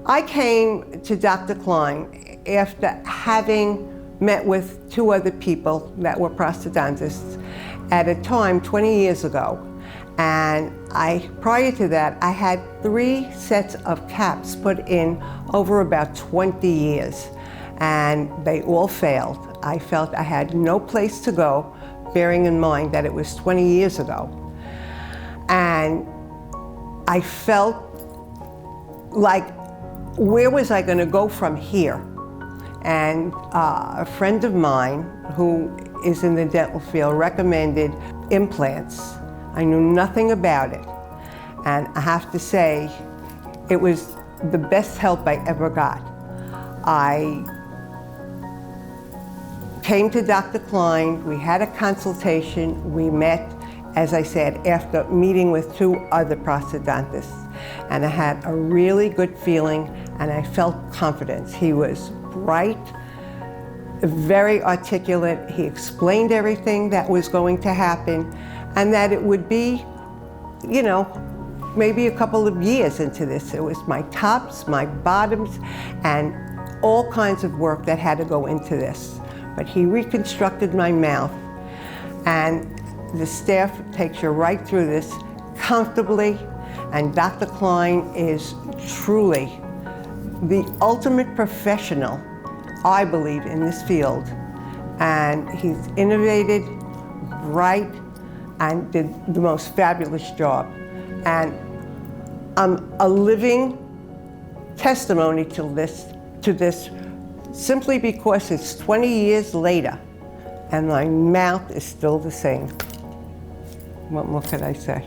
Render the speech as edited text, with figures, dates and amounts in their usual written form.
I came to Dr. Klein after having met with two other people that were prosthodontists at a time 20 years ago. And prior to that, I had 3 sets of caps put in over about 20 years, and they all failed. I felt I had no place to go, bearing in mind that it was 20 years ago. And I felt like, where was I going to go from here? And a friend of mine who is in the dental field recommended implants. I knew nothing about it. And I have to say, it was the best help I ever got. I came to Dr. Klein, we had a consultation, we met, as I said, after meeting with 2 other prosthodontists. And I had a really good feeling, and I felt confidence. He was bright, very articulate. He explained everything that was going to happen, and that it would be, you know, maybe a couple of years into this. It was my tops, my bottoms, and all kinds of work that had to go into this. But he reconstructed my mouth, and the staff takes you right through this comfortably, and Dr. Klein is truly the ultimate professional, I believe, in this field. And he's innovated, bright, and did the most fabulous job. And I'm a living testimony to this simply because it's 20 years later and my mouth is still the same. What more could I say?